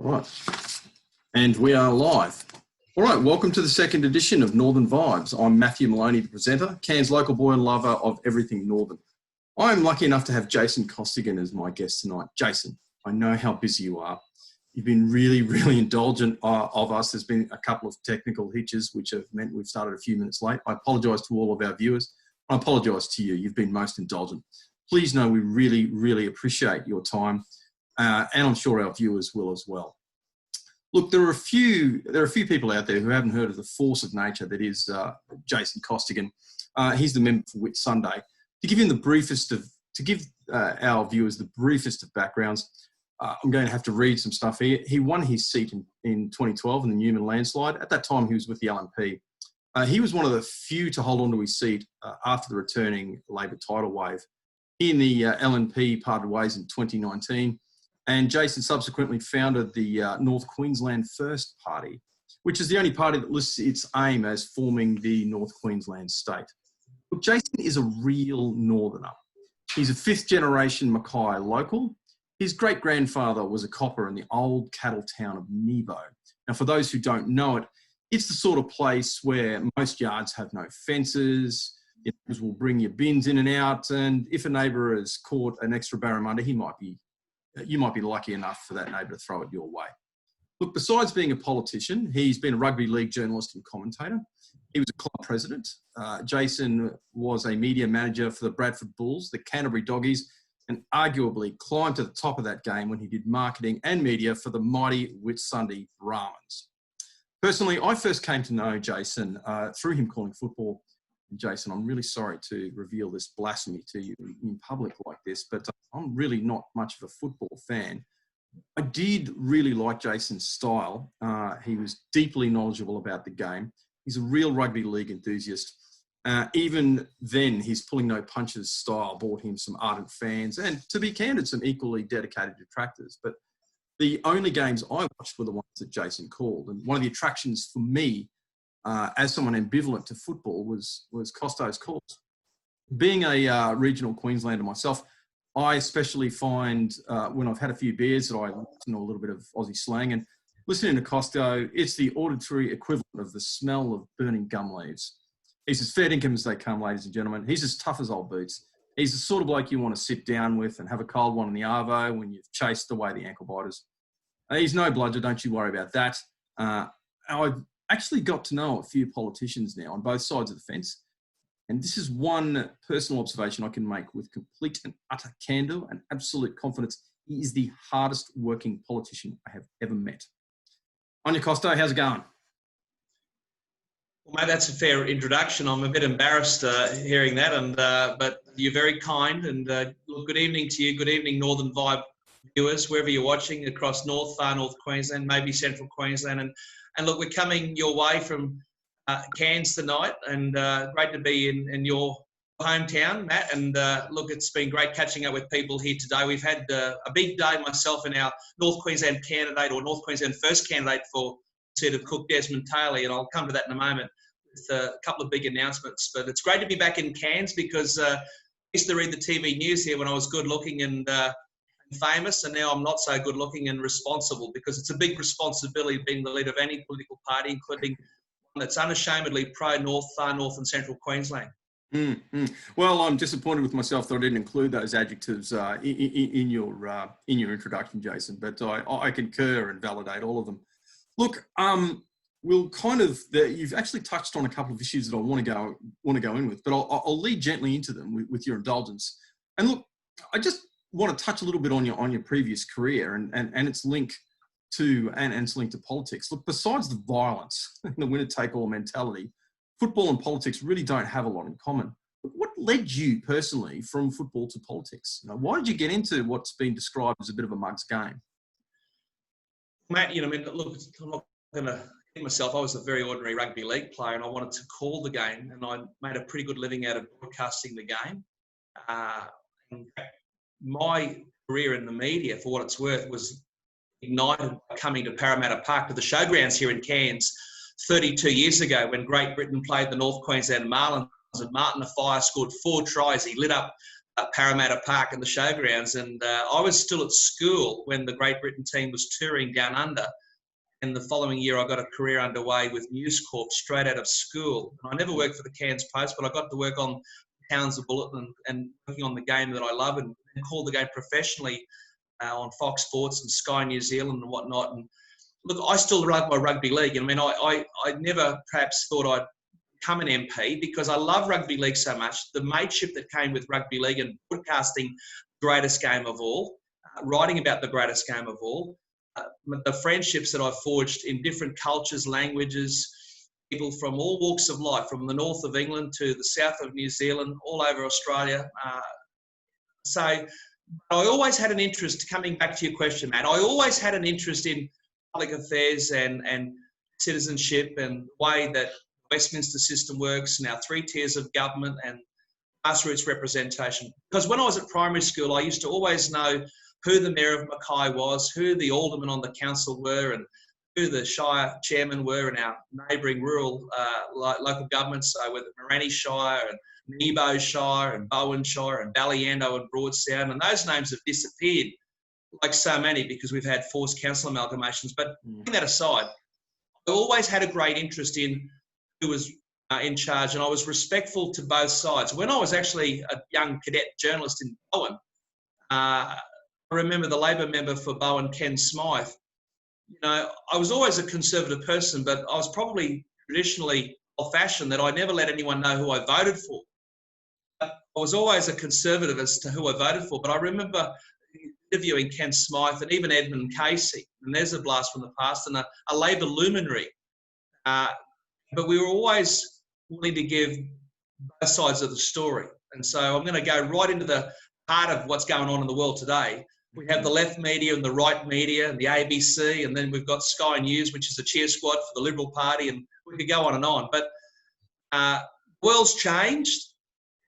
All right. And we are live. All right, welcome to the second edition of Northern Vibes. I'm Matthew Maloney, the presenter, Cairns local boy and lover of everything Northern. I'm lucky enough to have Jason Costigan as my guest tonight. Jason, I know how busy you are. You've been really indulgent of us. There's been a couple of technical hitches which have meant we've started a few minutes late. I apologise to all of our viewers. I apologise to you. You've been most indulgent. Please know we really appreciate your time, and I'm sure our viewers will as well. Look, there are a few people out there who haven't heard of the force of nature that is Jason Costigan. He's the member for Whitsunday. To give our viewers the briefest of backgrounds, I'm going to have to read some stuff here. He won his seat in 2012 in the Newman landslide. At that time, he was with the LNP. He was one of the few to hold on to his seat after the returning Labor tidal wave. He and the LNP parted ways in 2019. And Jason subsequently founded the North Queensland First Party, which is the only party that lists its aim as forming the North Queensland state. Look, Jason is a real northerner. He's a fifth generation Mackay local. His great-grandfather was a copper in the old cattle town of Nebo. Now, for those who don't know it, it's the sort of place where most yards have no fences. It will bring your bins in and out. And if a neighbour has caught an extra barramundi, you might be lucky enough for that neighbour to throw it your way. Look, besides being a politician, he's been a rugby league journalist and commentator. He was a club president. Jason was a media manager for the Bradford Bulls, the Canterbury Doggies, and arguably climbed to the top of that game when he did marketing and media for the mighty Whitsunday Brahmins. Personally, I first came to know Jason through him calling football. Jason, I'm really sorry to reveal this blasphemy to you in public like this, but I'm really not much of a football fan. I did really like Jason's style. He was deeply knowledgeable about the game. He's a real rugby league enthusiast. Even then, his pulling no punches style brought him some ardent fans and, to be candid, some equally dedicated detractors. But the only games I watched were the ones that Jason called. And one of the attractions for me as someone ambivalent to football was Costo's calls. Being a regional Queenslander myself, I especially find when I've had a few beers that I listen to a little bit of Aussie slang, and listening to Costo, it's the auditory equivalent of the smell of burning gum leaves. He's as fair dinkum as they come, ladies and gentlemen. He's as tough as old boots. He's the sort of bloke you want to sit down with and have a cold one in the arvo when you've chased away the ankle biters. He's no bludger, don't you worry about that. I've actually got to know a few politicians now on both sides of the fence. And this is one personal observation I can make with complete and utter candour and absolute confidence. He is the hardest working politician I have ever met. Anya Costo, how's it going? Well, mate, that's a fair introduction. I'm a bit embarrassed hearing that, but you're very kind. And good evening to you. Good evening, Northern Vibe viewers, wherever you're watching across far North Queensland, maybe Central Queensland. And look, we're coming your way from Cairns tonight, and great to be in your hometown, Matt. And look, it's been great catching up with people here today. We've had a big day myself and our North Queensland candidate, or North Queensland First candidate for the seat of Cook, Desmond Taylor, and I'll come to that in a moment with a couple of big announcements. But it's great to be back in Cairns because I used to read the TV news here when I was good looking and famous, and now I'm not so good looking and responsible, because it's a big responsibility being the leader of any political party, including one that's unashamedly pro-North, far North and Central Queensland. Well, I'm disappointed with myself that I didn't include those adjectives in your introduction, Jason, but I concur and validate all of them. Look, you've actually touched on a couple of issues that I want to go in with, but I'll lead gently into them with your indulgence. And look, I just want to touch a little bit on your previous career and its link to politics. Look, besides the violence and the winner-take-all mentality, football and politics really don't have a lot in common. What led you personally from football to politics? Why did you get into what's been described as a bit of a mug's game? Matt, look, I'm not going to kid myself. I was a very ordinary rugby league player, and I wanted to call the game, and I made a pretty good living out of broadcasting the game. My career in the media, for what it's worth, was ignited by coming to Parramatta Park, to the showgrounds here in Cairns 32 years ago, when Great Britain played the North Queensland Marlins, and Martin Afire scored 4 tries. He lit up Parramatta Park and the showgrounds. And I was still at school when the Great Britain team was touring down under. And the following year, I got a career underway with News Corp straight out of school. And I never worked for the Cairns Post, but I got to work on Townsville Bulletin and working on the game that I love and call the game professionally on Fox Sports and Sky New Zealand and whatnot. And look, I still love my rugby league. I mean, I never perhaps thought I'd become an MP because I love rugby league so much. The mateship that came with rugby league and broadcasting the greatest game of all, writing about the greatest game of all, the friendships that I've forged in different cultures, languages, people from all walks of life, from the north of England to the south of New Zealand, all over Australia. So I always had an interest, coming back to your question, Matt, I always had an interest in public affairs and citizenship and the way that the Westminster system works, now 3 tiers of government and grassroots representation. Because when I was at primary school, I used to always know who the Mayor of Mackay was, who the aldermen on the council were, and who the Shire chairmen were in our neighbouring rural local governments, with Morani Shire and Nebo Shire and Bowen Shire and Ballyando and Broadsound. And those names have disappeared, like so many, because we've had forced council amalgamations. But putting that aside, I always had a great interest in who was in charge, and I was respectful to both sides. When I was actually a young cadet journalist in Bowen, I remember the Labor member for Bowen, Ken Smythe. You know, I was always a conservative person, but I was probably traditionally old-fashioned that I never let anyone know who I voted for. I was always a conservative as to who I voted for, but I remember interviewing Ken Smythe and even Edmund Casey, and there's a blast from the past, and a Labor luminary. But we were always willing to give both sides of the story. And so I'm going to go right into the heart of what's going on in the world today. We have the left media and the right media and the ABC, and then we've got Sky News, which is a cheer squad for the Liberal Party, and we could go on and on. But the world's changed.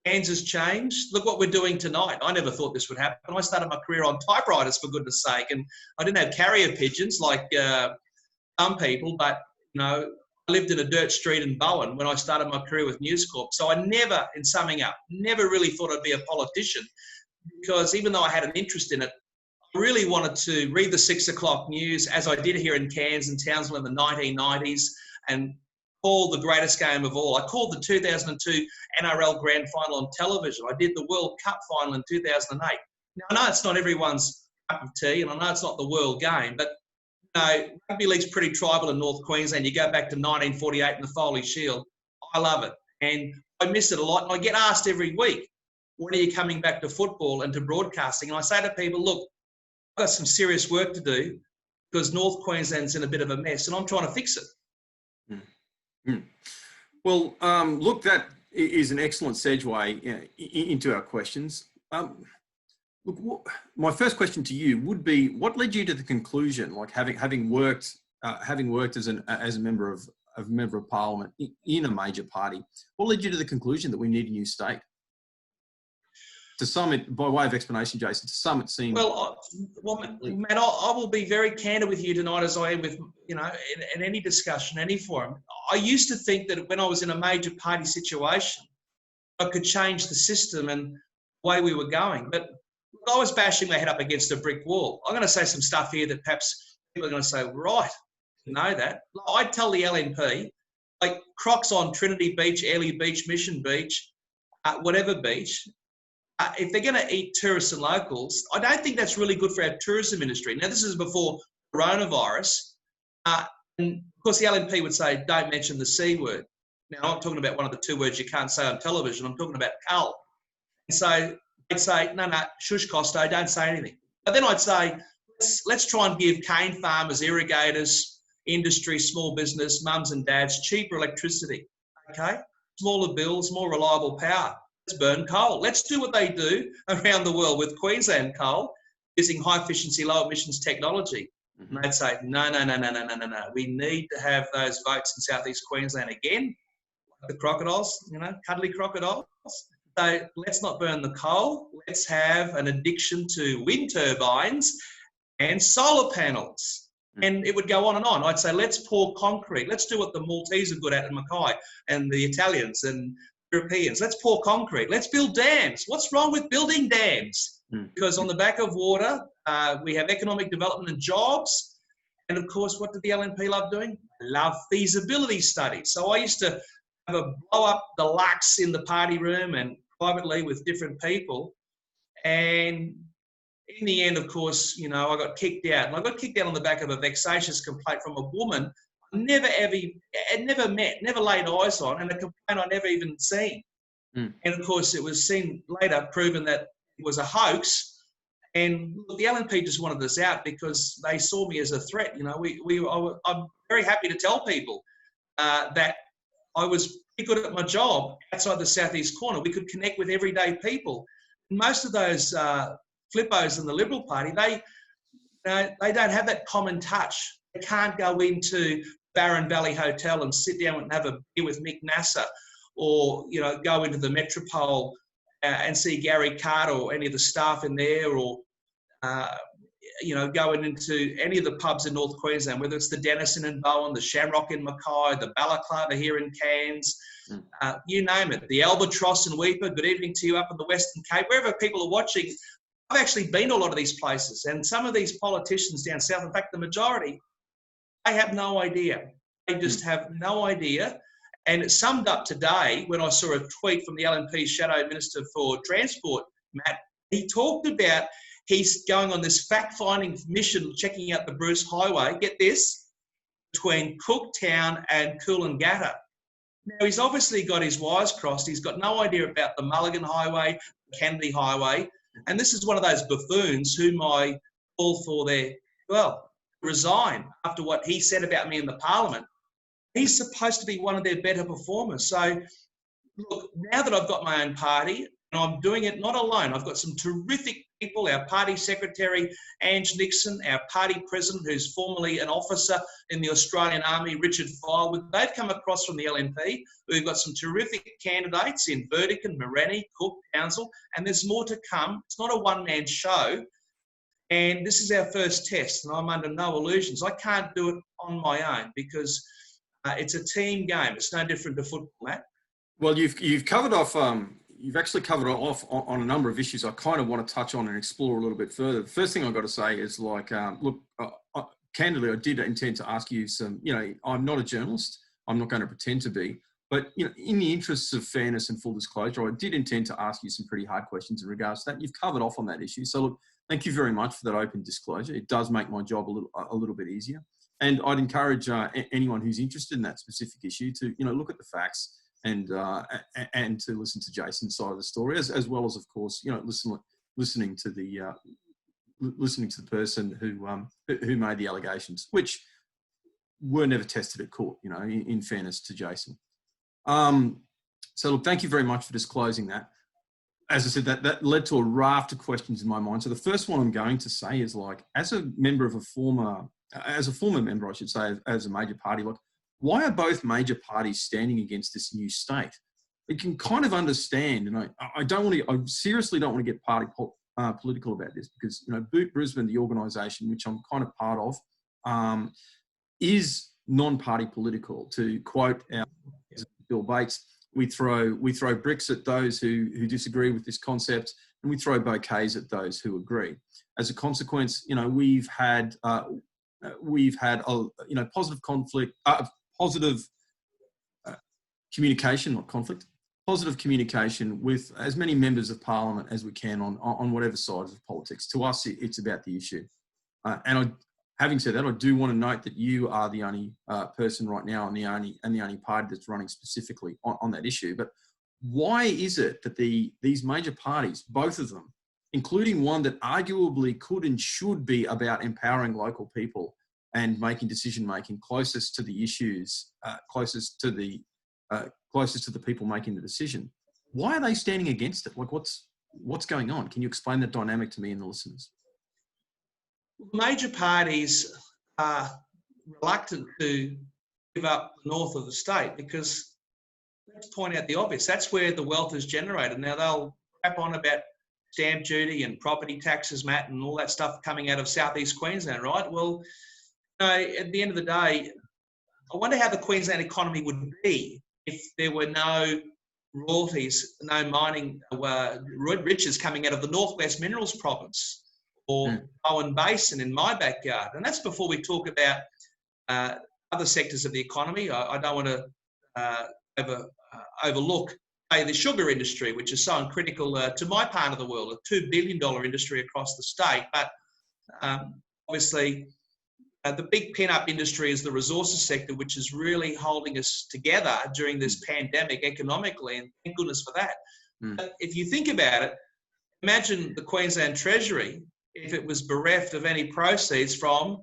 Cairns has changed. Look what we're doing tonight. I never thought this would happen. I started my career on typewriters, for goodness sake, and I didn't have carrier pigeons like some people, but, you know, I lived in a dirt street in Bowen when I started my career with News Corp. So I never, in summing up, never really thought I'd be a politician, because even though I had an interest in it, I really wanted to read the 6 o'clock news, as I did here in Cairns and Townsville in the 1990s, and call the greatest game of all. I called the 2002 NRL Grand Final on television. I did the World Cup Final in 2008. Now, I know it's not everyone's cup of tea, and I know it's not the world game, but you know, rugby league's pretty tribal in North Queensland. You go back to 1948 and the Foley Shield. I love it, and I miss it a lot. And I get asked every week, when are you coming back to football and to broadcasting? And I say to people, look, I've got some serious work to do because North Queensland's in a bit of a mess and I'm trying to fix it. Well, look, that is an excellent segue into our questions. Look, my first question to you would be: what led you to the conclusion, like having worked as a member of Parliament in a major party, what led you to the conclusion that we need a new state? To some, by way of explanation, Jason, to some it seems... Well, Matt, I will be very candid with you tonight, as I am with, you know, in any discussion, any forum. I used to think that when I was in a major party situation, I could change the system and the way we were going. But I was bashing my head up against a brick wall. I'm going to say some stuff here that perhaps people are going to say, right, you know that. I tell the LNP, like Crocs on Trinity Beach, Airlie Beach, Mission Beach, whatever beach, if they're going to eat tourists and locals, I don't think that's really good for our tourism industry. Now, this is before coronavirus. And of course, the LNP would say, don't mention the C word. Now, I'm talking about one of the 2 words you can't say on television. I'm talking about cull. And so they'd say, no, shush, Costo, don't say anything. But then I'd say, let's try and give cane farmers, irrigators, industry, small business, mums and dads, cheaper electricity, okay? Smaller bills, more reliable power. Let's burn coal. Let's do what they do around the world with Queensland coal, using high efficiency, low emissions technology. And they'd say, no. We need to have those votes in southeast Queensland again, like the crocodiles, you know, cuddly crocodiles. So let's not burn the coal. Let's have an addiction to wind turbines and solar panels. And it would go on and on. I'd say, let's pour concrete. Let's do what the Maltese are good at in Mackay and the Italians and Europeans. Let's pour concrete. Let's build dams. What's wrong with building dams? Because on the back of water, we have economic development and jobs. And of course, what did the LNP love doing? Love feasibility studies. So I used to have a blow up deluxe in the party room and privately with different people. And in the end, of course, I got kicked out. And I got kicked out on the back of a vexatious complaint from a woman I had never met, never laid eyes on, and a complaint I never even seen. And of course, it was seen later, proven that it was a hoax. And look, the LNP just wanted us out because they saw me as a threat. I'm very happy to tell people that I was pretty good at my job outside the southeast corner. We could connect with everyday people. Most of those flippos in the Liberal Party, they don't have that common touch. They can't go into Barron Valley Hotel and sit down and have a beer with Mick Nasser, or go into the Metropole and see Gary Carter or any of the staff in there, or going into any of the pubs in North Queensland, whether it's the Denison in Bowen, the Shamrock in Mackay, the Balaclava here in Cairns, you name it, the Albatross in Weipa. Good evening to you up in the Western Cape, wherever people are watching. I've actually been to a lot of these places, and some of these politicians down south, in fact, the majority, they have no idea. They just have no idea. And it summed up today when I saw a tweet from the LNP's Shadow Minister for Transport, Matt. He talked about he's going on this fact-finding mission, checking out the Bruce Highway, get this, between Cooktown and Coolangatta. Now, he's obviously got his wires crossed. He's got no idea about the Mulligan Highway, the Kennedy Highway. And this is one of those buffoons whom I call for resign after what he said about me in the Parliament. He's supposed to be one of their better performers. So, look, now that I've got my own party, and I'm doing it not alone, I've got some terrific people, our party secretary, Ange Nixon, our party president, who's formerly an officer in the Australian Army, Richard Firewood. They've come across from the LNP. We've got some terrific candidates in Vertican, Moreni, Cook, Townsville, and there's more to come. It's not a one-man show. And this is our first test, and I'm under no illusions. I can't do it on my own because it's a team game. It's no different to football, Matt. Well, you've covered off. You've actually covered off on a number of issues I kind of want to touch on and explore a little bit further. The first thing I've got to say is candidly, I did intend to ask you some. I'm not a journalist. I'm not going to pretend to be. But in the interests of fairness and full disclosure, I did intend to ask you some pretty hard questions in regards to that. You've covered off on that issue. So look, thank you very much for that open disclosure. It does make my job a little bit easier. And I'd encourage anyone who's interested in that specific issue to look at the facts and to listen to Jason's side of the story, as well as, of course, listening to the person who made the allegations, which were never tested at court. In fairness to Jason. So look, thank you very much for disclosing that. As I said, that led to a raft of questions in my mind. So the first one I'm going to say is, as a former member, I should say, as a major party, why are both major parties standing against this new state? You can kind of understand, and I seriously don't want to get party political about this, because Boot Brisbane, the organisation which I'm kind of part of, is non-party political. To quote our Bill Bates, we throw bricks at those who disagree with this concept, and we throw bouquets at those who agree. As a consequence, we've had positive conflict, positive communication, not conflict, positive communication with as many members of Parliament as we can on whatever sides of politics. To us, it's about the issue. Having said that, I do want to note that you are the only person right now and the only party that's running specifically on that issue. But why is it that these major parties, both of them, including one that arguably could and should be about empowering local people and making decision-making closest to the issues, closest to the people making the decision, why are they standing against it? What's going on? Can you explain that dynamic to me and the listeners? Major parties are reluctant to give up the north of the state because, let's point out the obvious, that's where the wealth is generated. Now, they'll crap on about stamp duty and property taxes, Matt, and all that stuff coming out of southeast Queensland, right? Well, at the end of the day, I wonder how the Queensland economy would be if there were no royalties, no mining riches coming out of the Northwest Minerals Province or Bowen Basin in my backyard. And that's before we talk about other sectors of the economy. I don't want to overlook, say, the sugar industry, which is so critical to my part of the world, a $2 billion industry across the state. But obviously, the big pin-up industry is the resources sector, which is really holding us together during this pandemic economically, and thank goodness for that. But if you think about it, imagine the Queensland Treasury if it was bereft of any proceeds from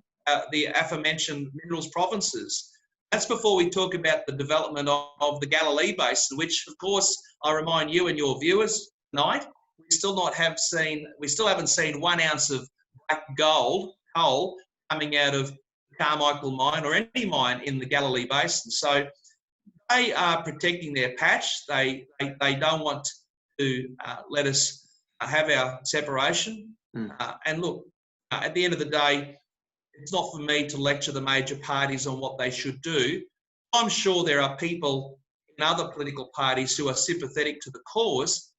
the aforementioned minerals provinces. That's before we talk about the development of the Galilee Basin, which, of course, I remind you and your viewers tonight, we still haven't seen 1 ounce of black gold coal coming out of Carmichael mine or any mine in the Galilee Basin. So they are protecting their patch. They don't want to let us have our separation. And look, at the end of the day, it's not for me to lecture the major parties on what they should do. I'm sure there are people in other political parties who are sympathetic to the cause.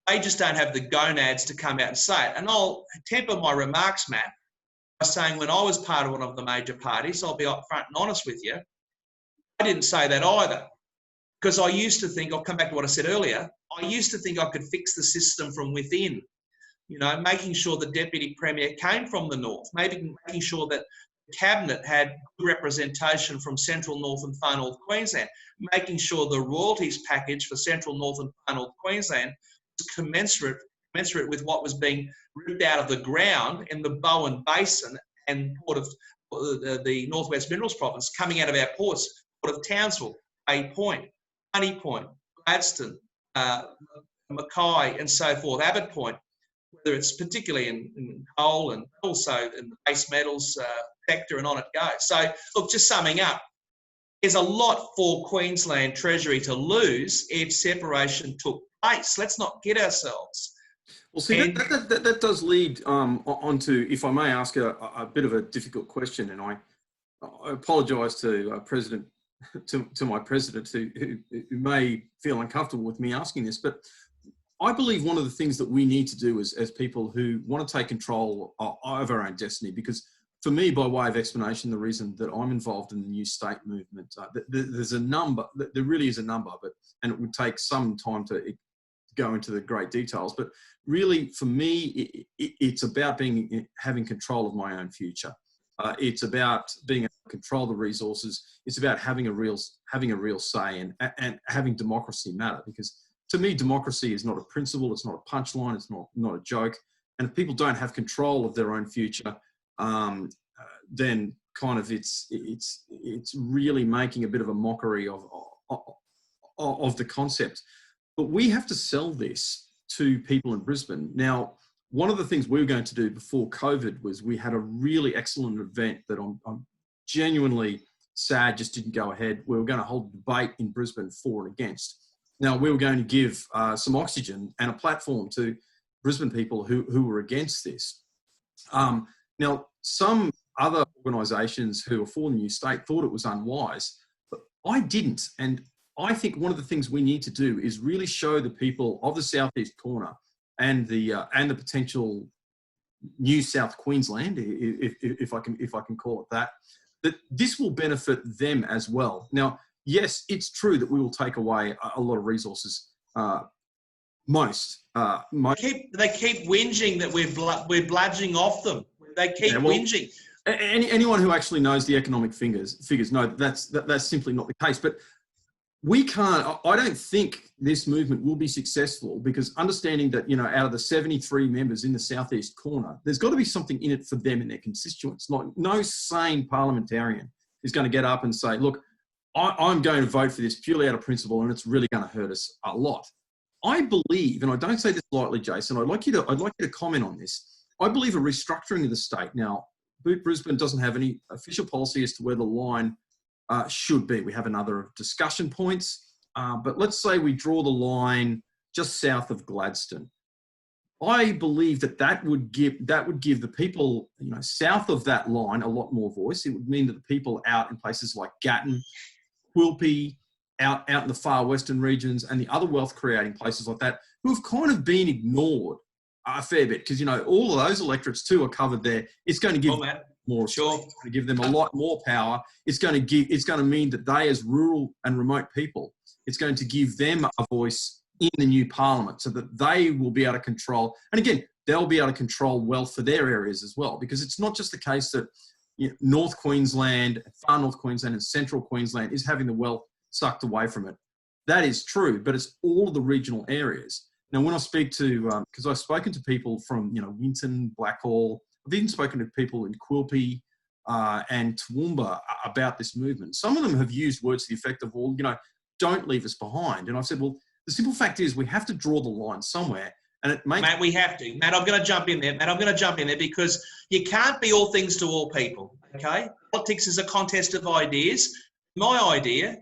They just don't have the gonads to come out and say it. And I'll temper my remarks, Matt, by saying when I was part of one of the major parties, I'll be upfront and honest with you, I didn't say that either. Because I used to think, I'll come back to what I said earlier, I used to think I could fix the system from within. You know, making sure the Deputy Premier came from the North, maybe making sure that the Cabinet had good representation from Central, North and Far North Queensland, making sure the royalties package for Central, North and Far North Queensland was commensurate with what was being ripped out of the ground in the Bowen Basin and Port of the Northwest Minerals Province, coming out of our ports, Port of Townsville, Bay Point, Honey Point, Gladstone, Mackay and so forth, Abbott Point, whether it's particularly in coal and also in the base metals sector, and on it goes. So, look, just summing up, there's a lot for Queensland Treasury to lose if separation took place. Let's not get ourselves. Well, see, that does lead on to, if I may ask a bit of a difficult question, and I apologise to to my president who may feel uncomfortable with me asking this, but I believe one of the things that we need to do as people who want to take control of our own destiny, because for me, by way of explanation, the reason that I'm involved in the New State movement, there's a number, there really is a number, and it would take some time to go into the great details, but really for me, it's about having control of my own future. It's about being able to control the resources. It's about having a real say and having democracy matter, because to me, democracy is not a principle, it's not a punchline, it's not a joke. And if people don't have control of their own future, then kind of it's really making a bit of a mockery of the concept. But we have to sell this to people in Brisbane. Now, one of the things we were going to do before COVID was we had a really excellent event that I'm genuinely sad just didn't go ahead. We were going to hold a debate in Brisbane for and against. Now, we were going to give some oxygen and a platform to Brisbane people who were against this. Now, some other organisations who are for the New State thought it was unwise, but I didn't. And I think one of the things we need to do is really show the people of the southeast corner and the potential New South Queensland, if I can call it that this will benefit them as well. Now, yes, it's true that we will take away a lot of resources. They keep whinging that we're bludging off them. They keep whinging. Anyone who actually knows the economic figures know that's simply not the case. But we can't. I don't think this movement will be successful, because understanding that, you know, out of the 73 members in the southeast corner, there's got to be something in it for them and their constituents. No sane parliamentarian is going to get up and say, look, I'm going to vote for this purely out of principle, and it's really going to hurt us a lot. I believe, and I don't say this lightly, Jason, I'd like you to comment on this. I believe a restructuring of the state. Now, Brisbane doesn't have any official policy as to where the line should be. We have another discussion points, but let's say we draw the line just south of Gladstone. I believe that would give the people, you know, south of that line a lot more voice. It would mean that the people out in places like Gatton, Quilpie, out in the far western regions and the other wealth creating places like that who have kind of been ignored a fair bit, because, you know, all of those electorates too are covered there. It's going to give more, sure. It's going to give them a lot more power. It's going to mean that they, as rural and remote people, it's going to give them a voice in the new parliament so that they will be able to control. And again, they'll be able to control wealth for their areas as well, because it's not just the case that, you know, North Queensland, far North Queensland and central Queensland is having the wealth sucked away from it. That is true, but it's all of the regional areas. Now, when I speak to, because I've spoken to people from, you know, Winton, Blackhall, I've even spoken to people in Quilpie and Toowoomba about this movement. Some of them have used words to the effect of, well, you know, don't leave us behind. And I've said, well, the simple fact is we have to draw the line somewhere. And it makes... Matt, we have to. Matt, I'm going to jump in there. Because you can't be all things to all people, okay? Politics is a contest of ideas. My idea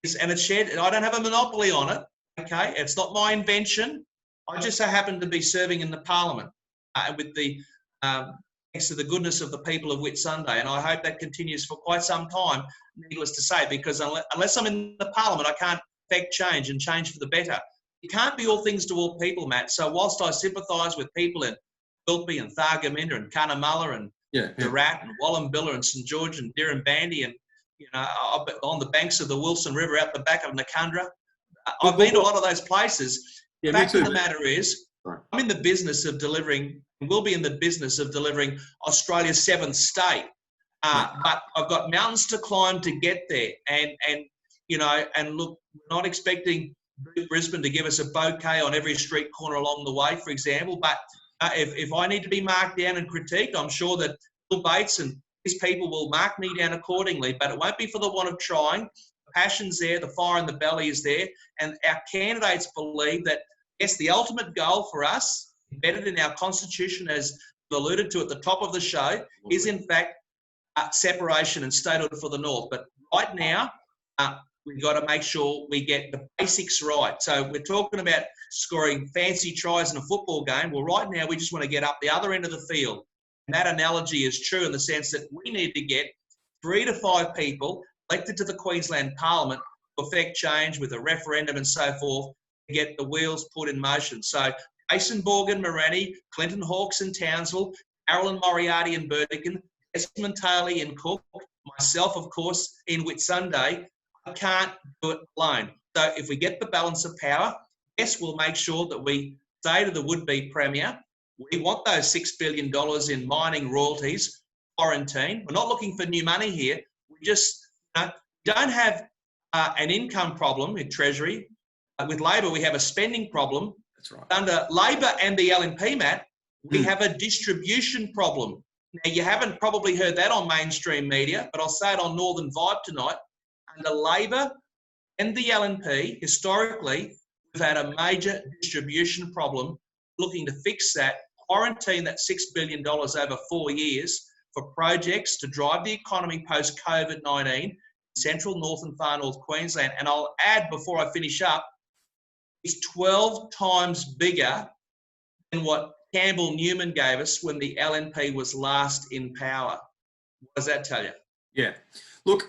is, and it's shared, and I don't have a monopoly on it, okay? It's not my invention. I just so happen to be serving in the parliament with the, thanks to the goodness of the people of Whitsunday, and I hope that continues for quite some time, needless to say, because unless I'm in the parliament, I can't affect change and change for the better. You can't be all things to all people, Matt. So whilst I sympathise with people in Quilpie and Thargomindah and Cunnamulla and Doorat and Wallumbilla and St George and Dirranbandy and, you know, on the banks of the Wilson River out the back of Nakundra, I've been to a lot of those places. The fact of the matter is, I'm in the business of delivering, and will be in the business of delivering Australia's seventh state. But I've got mountains to climb to get there. And you know, and look, we're not expecting Brisbane to give us a bouquet on every street corner along the way, for example. But if I need to be marked down and critiqued, I'm sure that Bill Bates and his people will mark me down accordingly. But it won't be for the want of trying. The passion's there, the fire in the belly is there. And our candidates believe that, yes, the ultimate goal for us, embedded in our constitution, as alluded to at the top of the show, is in fact separation and statehood for the North. But right now, we've got to make sure we get the basics right. So we're talking about scoring fancy tries in a football game. Well, right now, we just want to get up the other end of the field. And that analogy is true in the sense that we need to get 3 to 5 people elected to the Queensland Parliament to affect change with a referendum and so forth, to get the wheels put in motion. So Jason Costigan Member, Clinton Hawkes in Townsville, Carolyn Moriarty in Burdekin, Desmond Taylor in Cook, myself, of course, in Whitsunday. I can't do it alone. So if we get the balance of power, yes, we'll make sure that we say to the would-be Premier, we want those $6 billion in mining royalties quarantined. We're not looking for new money here. We just don't have an income problem in Treasury. With Labor, we have a spending problem. That's right. Under Labor and the LNP, Matt, we have a distribution problem. Now, you haven't probably heard that on mainstream media, but I'll say it on Northern Vibe tonight. Under Labor and the LNP, historically, we've had a major distribution problem. Looking to fix that, quarantine that $6 billion over 4 years for projects to drive the economy post-COVID-19, central, north and far north Queensland. And I'll add before I finish up, it's 12 times bigger than what Campbell Newman gave us when the LNP was last in power. What does that tell you? Yeah. Look,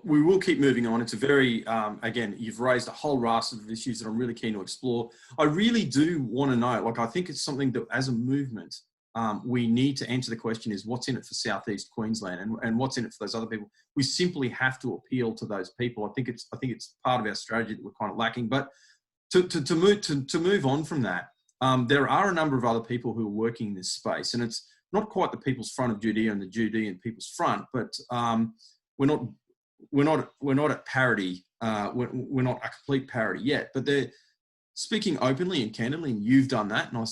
we will keep moving on. It's a very, again, you've raised a whole raft of issues that I'm really keen to explore. I really do want to know, like, I think it's something that as a movement, we need to answer the question is what's in it for Southeast Queensland and what's in it for those other people. We simply have to appeal to those people. I think it's part of our strategy that we're kind of lacking. But to move on from that, there are a number of other people who are working in this space, and it's not quite the People's Front of Judea and the Judean People's Front, but we're not at parity. We're not a complete parity yet, but they're speaking openly and candidly, and you've done that, and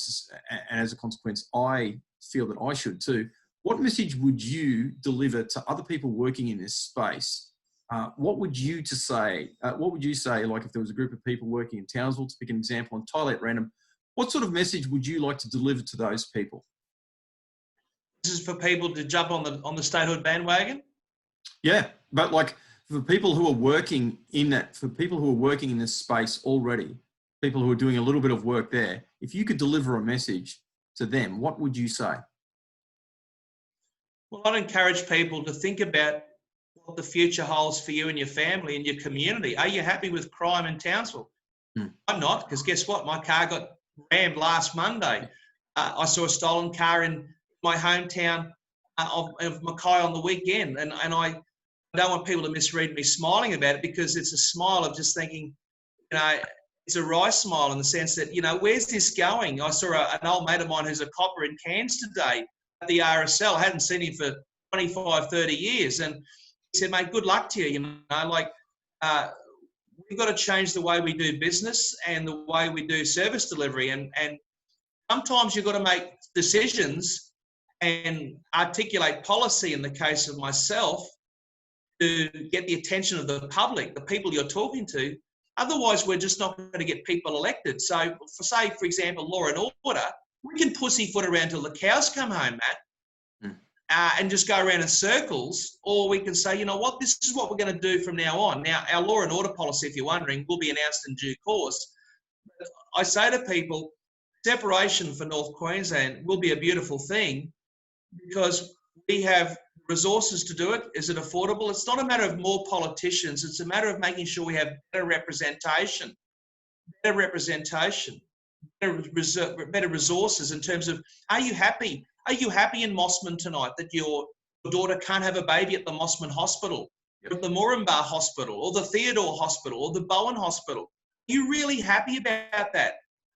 as a consequence, I feel that I should too. What message would you deliver to other people working in this space? What would you say, like if there was a group of people working in Townsville, to pick an example, entirely at random, what sort of message would you like to deliver to those people? This is for people to jump on the statehood bandwagon? Yeah, but like for people who are working in that, for people who are working in this space already, people who are doing a little bit of work there, if you could deliver a message to them, what would you say? Well, I'd encourage people to think about what the future holds for you and your family and your community. Are you happy with crime in Townsville? I'm not, because guess what? My car got rammed last Monday. I saw a stolen car in my hometown of Mackay on the weekend, and I don't want people to misread me smiling about it, because it's a smile of just thinking, it's a wry smile in the sense that, where's this going? I saw an old mate of mine who's a copper in Cairns today at the RSL. I hadn't seen him for 25, 30 years. And he said, mate, good luck to you. We've got to change the way we do business and the way we do service delivery. And sometimes you've got to make decisions and articulate policy, in the case of myself, to get the attention of the public, the people you're talking to. Otherwise, we're just not going to get people elected. So, for example, law and order, we can pussyfoot around till the cows come home, Matt, and just go around in circles, or we can say, you know what, this is what we're going to do from now on. Now, our law and order policy, if you're wondering, will be announced in due course. But I say to people, separation for North Queensland will be a beautiful thing, because we have resources to do it. Is it affordable? It's not a matter of more politicians. It's a matter of making sure we have better representation, better resources in terms of, are you happy? Are you happy in Mossman tonight that your daughter can't have a baby at the Mossman Hospital, or at the Moranbah Hospital, or the Theodore Hospital, or the Bowen Hospital? Are you really happy about that?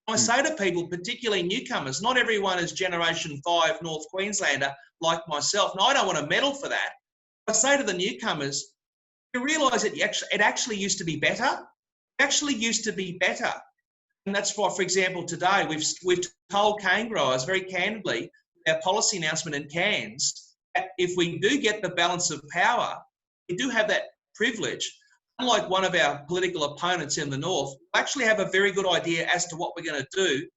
I say to people, particularly newcomers, not everyone is Generation 5 North Queenslander like myself. No, I don't want a medal for that. I say to the newcomers, you realise that it actually used to be better. It actually used to be better. And that's why, for example, today we've told cane growers very candidly, our policy announcement in Cairns, that if we do get the balance of power, we do have that privilege. Unlike one of our political opponents in the North, we actually have a very good idea as to what we're going to do,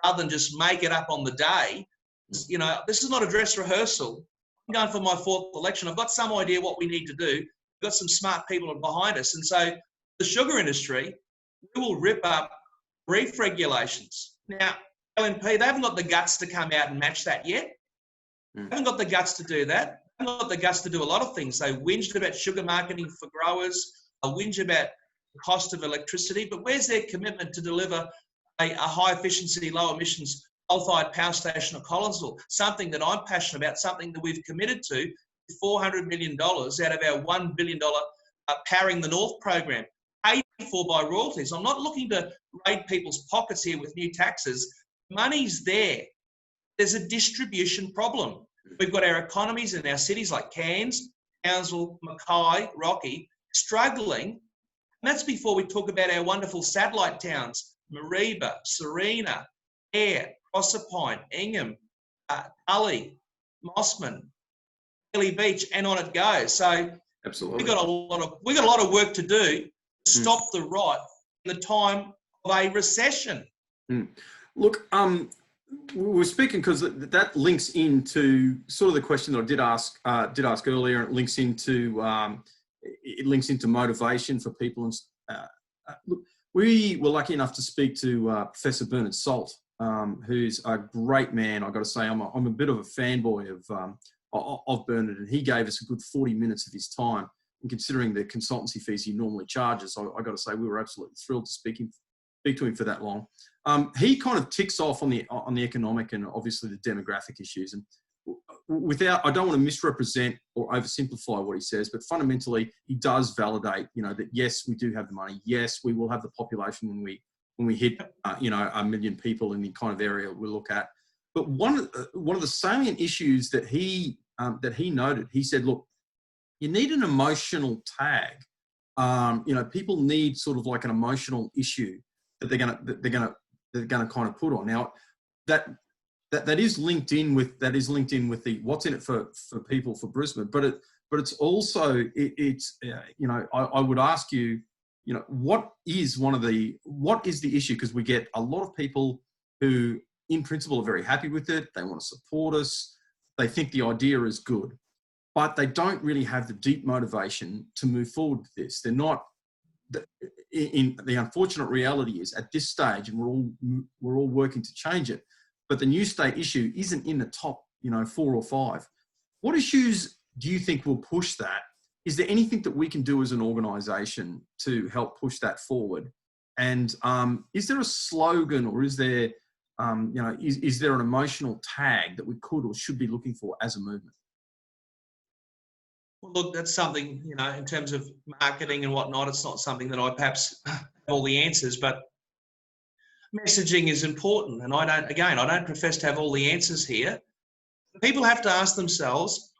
rather than just make it up on the day. This is not a dress rehearsal. I'm going for my fourth election. I've got some idea what we need to do. We've got some smart people behind us. And so the sugar industry, we will rip up brief regulations. Now, LNP, they haven't got the guts to come out and match that yet. They haven't got the guts to do that. They haven't got the guts to do a lot of things. They whinged about sugar marketing for growers. They whinge about the cost of electricity. But where's their commitment to deliver a high efficiency, low emissions coal-fired power station at Collinsville? Something that I'm passionate about, something that we've committed to, $400 million out of our $1 billion Powering the North program, paid for by royalties. I'm not looking to raid people's pockets here with new taxes. Money's there. There's a distribution problem. We've got our economies in our cities like Cairns, Townsville, Mackay, Rocky, struggling. And that's before we talk about our wonderful satellite towns, Mareeba, Serena, Ayr, Proserpine, Ingham, Tully, Mossman, Hilly Beach, and on it goes. So absolutely, we've got a lot of work to do to stop the rot in the time of a recession. Look, we're speaking because that links into sort of the question that I did ask earlier. It links into motivation for people. And look, we were lucky enough to speak to Professor Bernard Salt, who's a great man. I've got to say, I'm a bit of a fanboy of Bernard, and he gave us a good 40 minutes of his time. And considering the consultancy fees he normally charges, I've got to say we were absolutely thrilled to speak to him for that long. He kind of ticks off on the economic and obviously the demographic issues. And I don't want to misrepresent or oversimplify what he says, but fundamentally he does validate, that yes, we do have the money. Yes, we will have the population when we hit, 1 million people in the kind of area we look at. But one of the salient issues that he noted, he said, look, you need an emotional tag. People need sort of like an emotional issue that they're gonna kind of put on. Now, that is linked in with the what's in it for people for Brisbane, but it's also I would ask you, what is the issue? Because we get a lot of people who in principle are very happy with it. They want to support us. They think the idea is good, but they don't really have the deep motivation to move forward with this. They're not. The unfortunate reality is at this stage, and we're all working to change it, but the new state issue isn't in the top 4 or 5. What issues do you think will push that? is there anything that we can do as an organisation to help push that forward? And is there a slogan, or is there, is there an emotional tag that we could or should be looking for as a movement? Well, look, that's something, in terms of marketing and whatnot, it's not something that I perhaps have all the answers, but messaging is important. And I don't profess to have all the answers here. People have to ask themselves,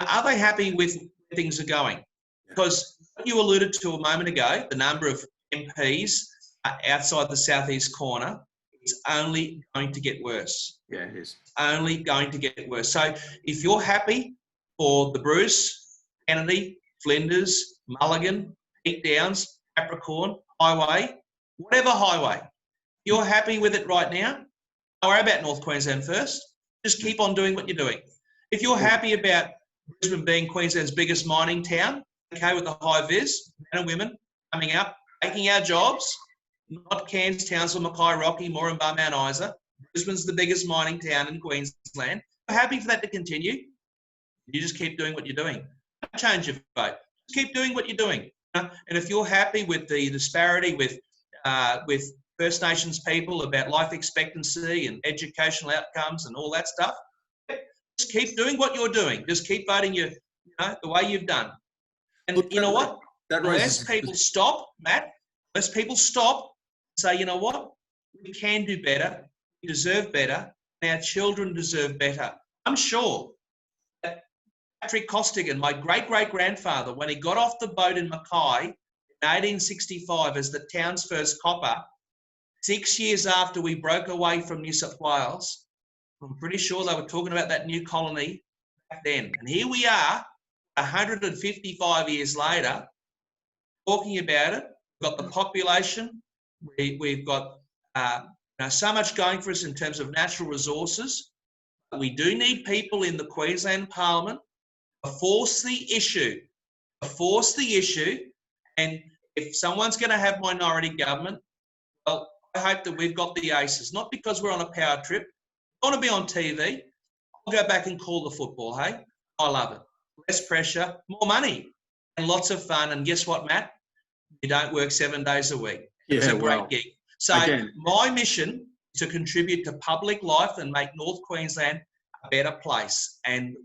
are they happy with where things are going? Because what you alluded to a moment ago, the number of MPs outside the southeast corner, it's only going to get worse. Yeah, it is. Only going to get worse. So if you're happy for the Bruce, Kennedy, Flinders, Mulligan, Peak Downs, Capricorn, Highway, whatever highway, you're happy with it right now, don't worry about North Queensland First. Just keep on doing what you're doing. If you're happy about Brisbane being Queensland's biggest mining town, okay, with the high vis, men and women coming up, taking our jobs, not Cairns, Townsville, Mackay, Rocky, Moranbah, Mount Isa. Brisbane's the biggest mining town in Queensland. You're happy for that to continue. You just keep doing what you're doing. Don't change your vote. Just keep doing what you're doing. And if you're happy with the disparity with First Nations people about life expectancy and educational outcomes and all that stuff, just keep doing what you're doing. Just keep voting the way you've done. And look, you know what? Unless people stop, Matt, unless people stop and say, you know what? We can do better. We deserve better. And our children deserve better. I'm sure that Patrick Costigan, my great-great-grandfather, when he got off the boat in Mackay in 1865 as the town's first copper, 6 years after we broke away from New South Wales, I'm pretty sure they were talking about that new colony back then. And here we are, 155 years later, talking about it. We've got the population. We've got so much going for us in terms of natural resources. We do need people in the Queensland Parliament to force the issue. And if someone's going to have minority government, well, I hope that we've got the aces, not because we're on a power trip. I want to be on TV. I'll go back and call the football, hey? I love it. Less pressure, more money, and lots of fun. And guess what, Matt? You don't work 7 days a week. It's a great gig. So my mission is to contribute to public life and make North Queensland a better place. And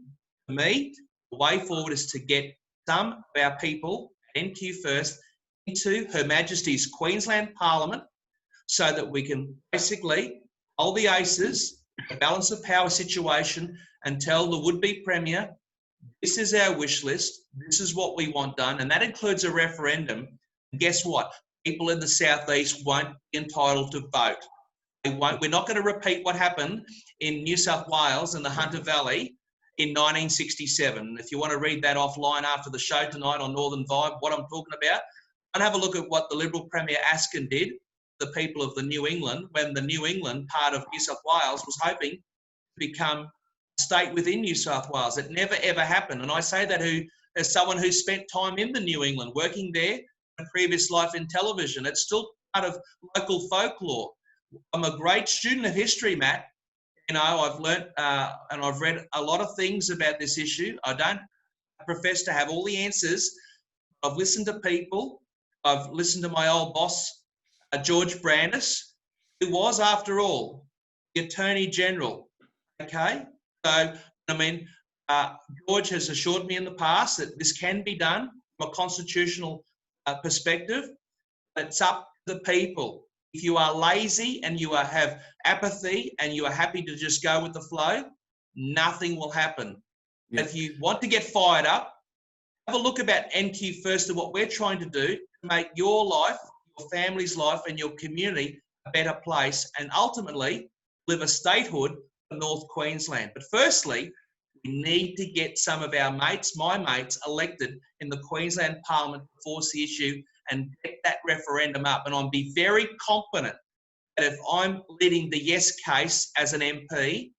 for me, the way forward is to get some of our people, NQ First, into Her Majesty's Queensland Parliament so that we can basically hold the aces, the balance of power situation, and tell the would-be Premier, this is our wish list, this is what we want done, and that includes a referendum. And guess what? People in the southeast won't be entitled to vote. We're not going to repeat what happened in New South Wales and the Hunter Valley in 1967. If you want to read that offline after the show tonight on Northern Vibe, what I'm talking about, and have a look at what the Liberal Premier Askin did, the people of the New England, when the New England part of New South Wales was hoping to become a state within New South Wales. It never, ever happened. And I say that as someone who spent time in the New England, working there, a previous life in television. It's still part of local folklore. I'm a great student of history, Matt. I've learnt and I've read a lot of things about this issue. I don't profess to have all the answers. I've listened to people. I've listened to my old boss, George Brandis, who was, after all, the Attorney General. Okay? So, George has assured me in the past that this can be done from a constitutional perspective. It's up to the people. If you are lazy and you have apathy and you are happy to just go with the flow, nothing will happen. Yeah. If you want to get fired up, have a look about NQ First and what we're trying to do to make your life, your family's life and your community a better place and ultimately live a statehood for North Queensland. But firstly, we need to get some of our mates, my mates, elected in the Queensland Parliament to force the issue and get that referendum up. And I'll be very confident that if I'm leading the yes case as an MP,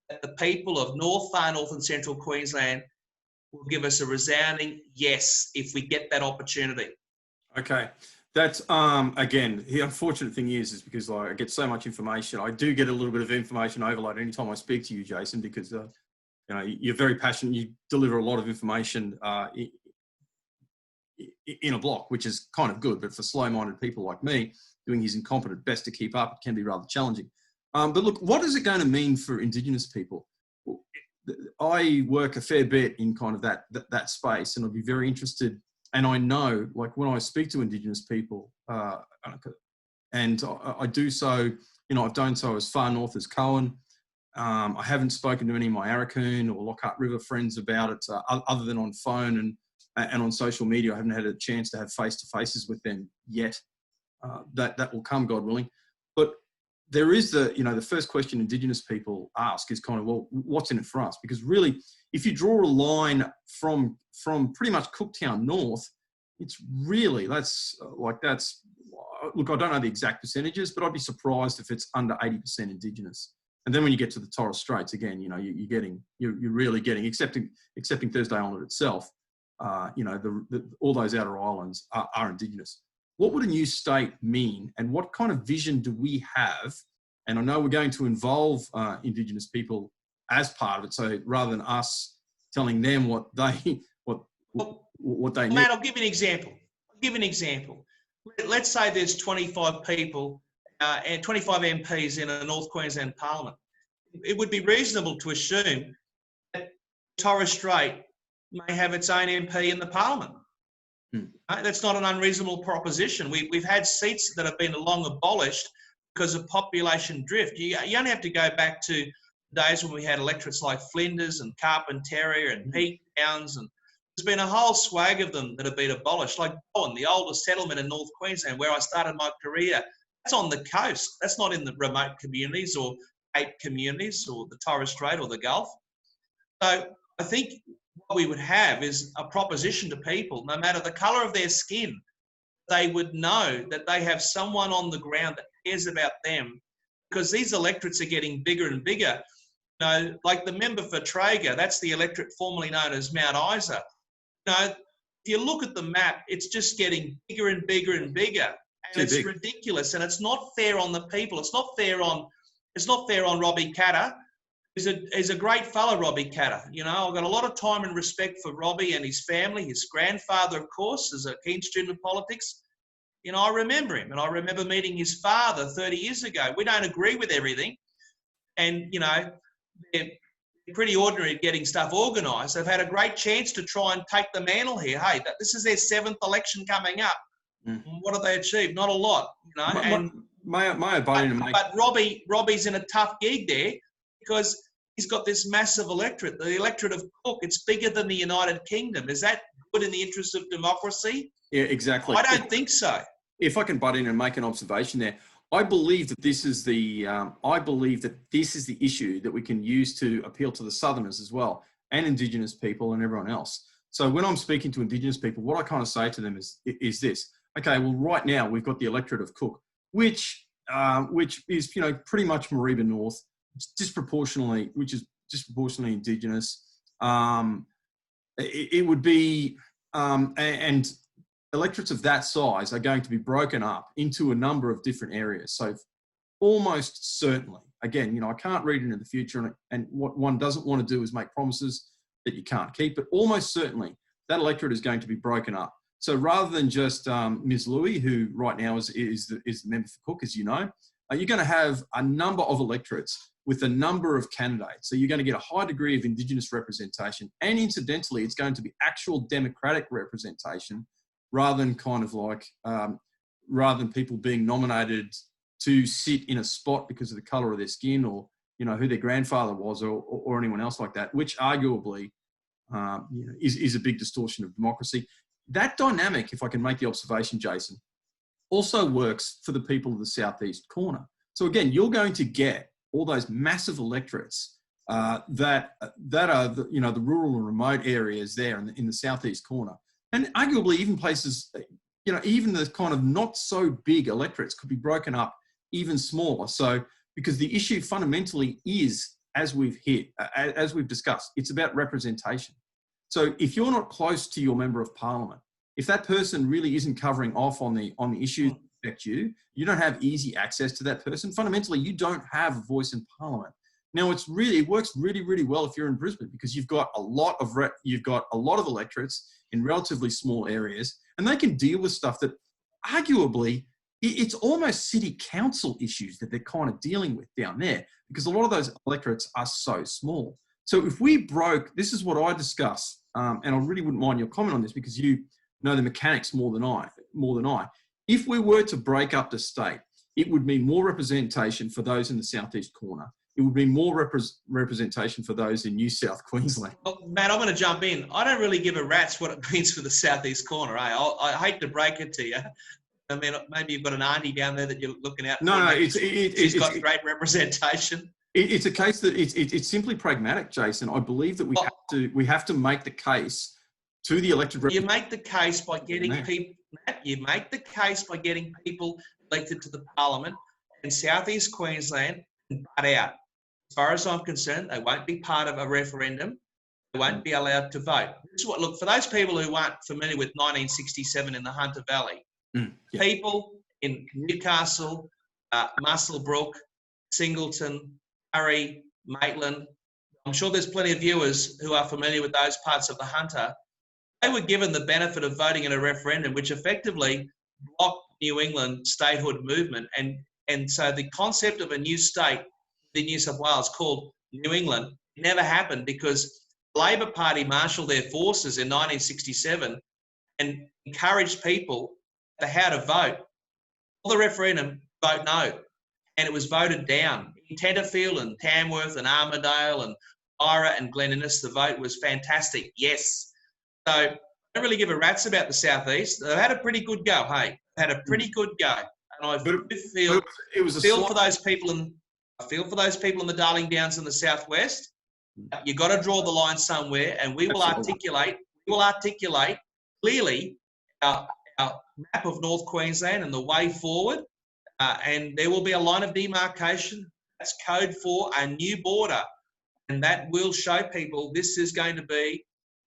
that the people of Far North and Central Queensland will give us a resounding yes if we get that opportunity. Okay. That's, again, the unfortunate thing is because I get so much information. I do get a little bit of information overload anytime I speak to you, Jason, because, you're very passionate. You deliver a lot of information in a block, which is kind of good. But for slow-minded people like me, doing his incompetent best to keep up, it can be rather challenging. But look, what is it going to mean for Indigenous people? I work a fair bit in kind of that space, and I'd be very interested. And I know, like when I speak to Indigenous people, and I do so, I've done so as far north as Cohen. I haven't spoken to any of my Arakoon or Lockhart River friends about it, other than on phone and on social media. I haven't had a chance to have face-to-faces with them yet. That will come, God willing. But there is the first question Indigenous people ask is kind of, well, what's in it for us? Because really, if you draw a line from pretty much Cooktown north, it's really, look, I don't know the exact percentages, but I'd be surprised if it's under 80% Indigenous. And then when you get to the Torres Straits, again, you're really getting, excepting Thursday Island itself, all those outer islands are Indigenous. What would a new state mean, and what kind of vision do we have? And I know we're going to involve Indigenous people as part of it. So rather than us telling them what they need. Matt, I'll give you an example. Let's say there's 25 people and 25 MPs in a North Queensland Parliament. It would be reasonable to assume that Torres Strait may have its own MP in the Parliament. That's not an unreasonable proposition. We've had seats that have been long abolished because of population drift. You only have to go back to days when we had electorates like Flinders and Carpentaria and Peak Downs, and there's been a whole swag of them that have been abolished, like Bowen, the oldest settlement in North Queensland, where I started my career. That's on the coast. That's not in the remote communities or Cape communities or the Torres Strait or the Gulf. So I think what we would have is a proposition to people, no matter the colour of their skin, they would know that they have someone on the ground that cares about them, because these electorates are getting bigger and bigger. Like the member for Traeger, that's the electorate formerly known as Mount Isa. If you look at the map, it's just getting bigger and bigger and bigger. And it's ridiculous, and it's not fair on the people. It's not fair on Robbie Katter. He's a great fella, Robbie Katter. I've got a lot of time and respect for Robbie and his family. His grandfather, of course, is a keen student of politics. I remember him, and I remember meeting his father 30 years ago. We don't agree with everything, and they're pretty ordinary at getting stuff organised. They've had a great chance to try and take the mantle here. Hey, this is their 7th election coming up. What have they achieved? Not a lot, But Robbie's in a tough gig there, because he's got this massive electorate, the electorate of Cook. It's bigger than the United Kingdom. Is that good in the interest of democracy? Yeah, exactly. I don't think so. If I can butt in and make an observation there, I believe that this is the issue that we can use to appeal to the Southerners as well, and Indigenous people and everyone else. So when I'm speaking to Indigenous people, what I kind of say to them is this: okay, well, right now we've got the electorate of Cook, which is pretty much Mareeba North, disproportionately Indigenous. It would be and electorates of that size are going to be broken up into a number of different areas. So almost certainly, again, I can't read into the future, and what one doesn't want to do is make promises that you can't keep, but almost certainly that electorate is going to be broken up. So rather than just Ms. Louis, who right now is the member for Cook, as you know, you're going to have a number of electorates with a number of candidates. So you're going to get a high degree of Indigenous representation, and incidentally, it's going to be actual democratic representation, rather than kind of like, rather than people being nominated to sit in a spot because of the colour of their skin, or who their grandfather was, or anyone else like that, which arguably is a big distortion of democracy. That dynamic, if I can make the observation, Jason, also works for the people of the southeast corner. So again, you're going to get all those massive electorates that are the rural and remote areas there in the southeast corner. And arguably even places, even the kind of not so big electorates could be broken up even smaller. So, because the issue fundamentally is, as we've discussed, it's about representation. So if you're not close to your member of parliament, if that person really isn't covering off on the issues that affect you, you don't have easy access to that person. Fundamentally, you don't have a voice in parliament. Now it works really, really well if you're in Brisbane, because you've got a lot of electorates in relatively small areas, and they can deal with stuff that arguably it's almost city council issues that they're kind of dealing with down there, because a lot of those electorates are so small. So if we broke, this is what I discuss, and I really wouldn't mind your comment on this because you know the mechanics more than I. If we were to break up the state, it would mean more representation for those in the southeast corner. It would mean more representation for those in New South Queensland. Well, Matt, I'm going to jump in. I don't really give a rat's what it means for the southeast corner. I hate to break it to you. I mean, maybe you've got an auntie down there that you're looking out. No, she's got great representation. It's a case that it's simply pragmatic, Jason. I believe that we have to make the case to the elected. You make the case by getting people. You make the case by getting people elected to the parliament, and southeast Queensland can butt out. As far as I'm concerned, they won't be part of a referendum. They won't be allowed to vote. This is what, look, for those people who aren't familiar with 1967 in the Hunter Valley, people in Newcastle, Muswellbrook, Singleton, Surrey, Maitland, I'm sure there's plenty of viewers who are familiar with those parts of the Hunter. They were given the benefit of voting in a referendum, which effectively blocked New England statehood movement. And so the concept of a new state in New South Wales called New England never happened, because the Labor Party marshalled their forces in 1967 and encouraged people to how to vote. For the referendum, vote no. And it was voted down. In Tenterfield and Tamworth and Armidale and Ira and Glen Innes, the vote was fantastic, yes. So I don't really give a rat's about the southeast. They've had a pretty good go, hey. They've had a pretty good go. And I feel for those people in the Darling Downs in the southwest. You've got to draw the line somewhere, and we will articulate clearly our map of North Queensland and the way forward. And there will be a line of demarcation. That's code for a new border. And that will show people this is going to be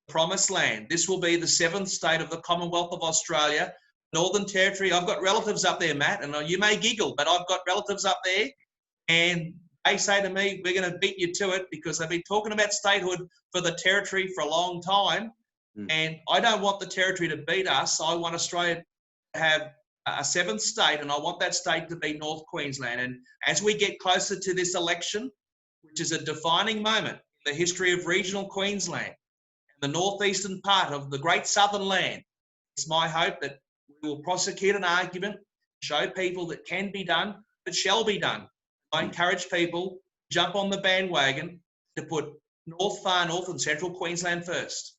promised land. This will be the seventh state of the Commonwealth of Australia, Northern Territory. I've got relatives up there, Matt, and you may giggle, but I've got relatives up there, and they say to me, we're going to beat you to it, because they've been talking about statehood for the territory for a long time. And I don't want the territory to beat us. I want Australia to have a seventh state, and I want that state to be North Queensland. And as we get closer to this election, which is a defining moment in the history of regional Queensland and the northeastern part of the great southern land, it's my hope that we will prosecute an argument, show people that can be done, that shall be done. I encourage people to jump on the bandwagon to put far north and central Queensland first.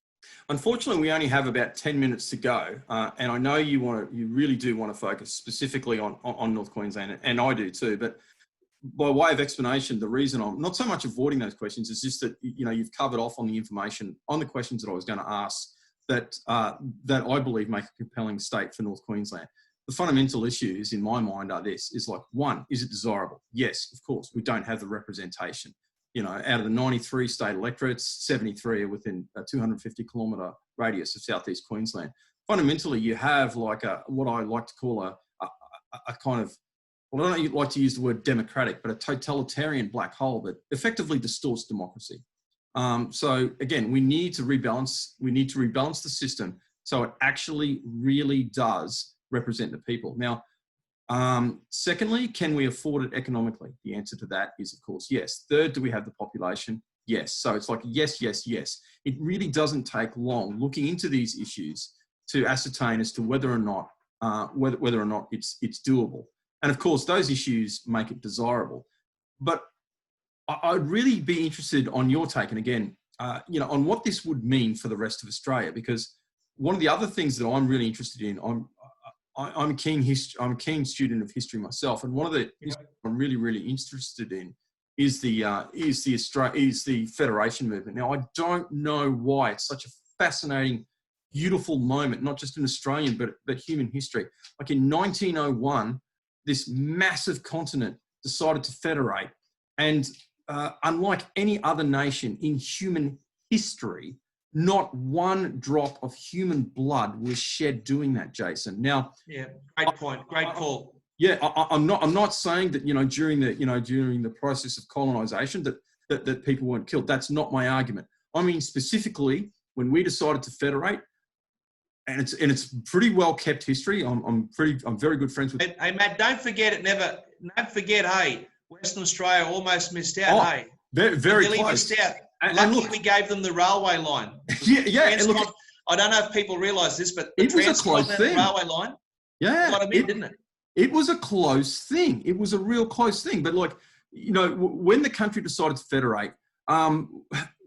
Unfortunately, we only have about 10 minutes to go, and I know you really do want to focus specifically on North Queensland, and I do too. But by way of explanation, the reason I'm not so much avoiding those questions is just that you've covered off on the information on the questions that I was going to ask that I believe make a compelling state for North Queensland. The fundamental issues in my mind are one, is it desirable? Yes, of course. We don't have the representation. Out of the 93 state electorates, 73 are within a 250 kilometre radius of southeast Queensland. Fundamentally, you have what I like to call a kind of, well, I don't like to use the word democratic, but a totalitarian black hole that effectively distorts democracy. So again, we need to rebalance the system so it actually really does represent the people. Now, secondly, can we afford it economically? The answer to that is, of course, yes. Third, do we have the population? Yes. So it's like, yes, yes, yes. It really doesn't take long looking into these issues to ascertain as to whether or not it's doable. And of course, those issues make it desirable. But I'd really be interested on your take, and again, on what this would mean for the rest of Australia, because one of the other things that I'm really interested in, I'm a keen student of history myself, and one of the history I'm really, really interested in is the Federation movement. Now, I don't know why it's such a fascinating, beautiful moment, not just in Australian but human history. Like in 1901, this massive continent decided to federate, and unlike any other nation in human history, not one drop of human blood was shed doing that, Jason. Now, yeah, great point, great call. Yeah, I'm not saying that during the process of colonisation that that people weren't killed. That's not my argument. I mean, specifically, when we decided to federate, and it's pretty well kept history. I'm very good friends with. Hey, Matt, don't forget, hey, Western Australia almost missed out, hey. Very really close. Missed out. And Lucky look, we gave them the railway line. Yeah. And look, I don't know if people realise this, but the it was a close thing. Railway line, yeah, got them in, didn't it? It was a close thing. It was a real close thing. But like, you know, when the country decided to federate,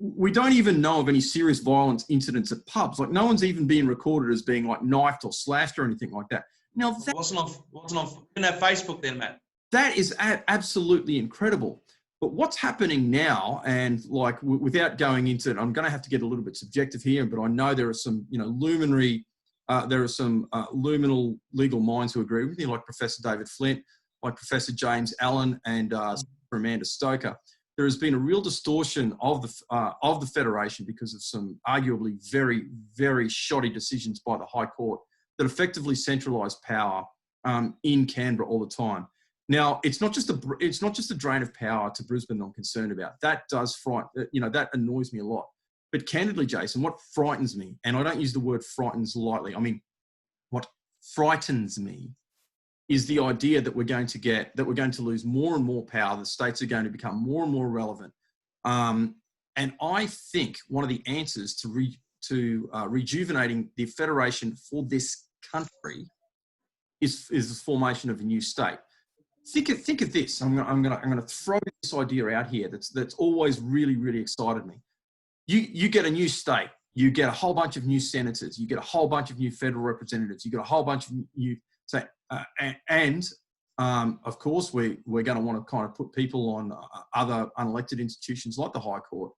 we don't even know of any serious violence incidents at pubs. Like, no one's even being recorded as being like knifed or slashed or anything like that. Now, It wasn't on. Didn't have Facebook then, Matt. that is absolutely incredible. But what's happening now, and like without going into it, I'm going to have to get a little bit subjective here, but I know there are some, you know, luminal legal minds who agree with me, like Professor David Flint, like Professor James Allen, and Amanda Stoker. There has been a real distortion of the federation because of some arguably very, very shoddy decisions by the High Court that effectively centralised power in Canberra all the time. Now, it's not just a drain of power to Brisbane that I'm concerned about. That does that annoys me a lot. But candidly, Jason, what frightens me, and I don't use the word frightens lightly, I mean, what frightens me is the idea that we're going to lose more and more power. The states are going to become more and more relevant. And I think one of the answers to rejuvenating the federation for this country is the formation of a new state. Think of this. I'm going to throw this idea out here. That's always really, really excited me. You get a new state. You get a whole bunch of new senators. You get a whole bunch of new federal representatives. You get a whole bunch of new. Of course, we're going to want to kind of put people on other unelected institutions like the High Court.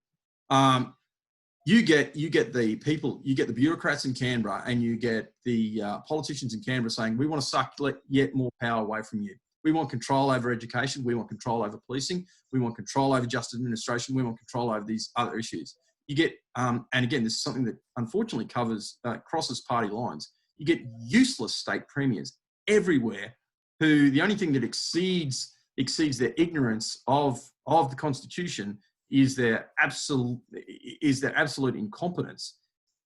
You get the people, you get the bureaucrats in Canberra, and you get the politicians in Canberra saying, we want to suck yet more power away from you. We want control over education. We want control over policing. We want control over justice administration. We want control over these other issues. You get, and again, this is something that unfortunately crosses party lines. You get useless state premiers everywhere who the only thing that exceeds their ignorance of the Constitution is their absolute incompetence.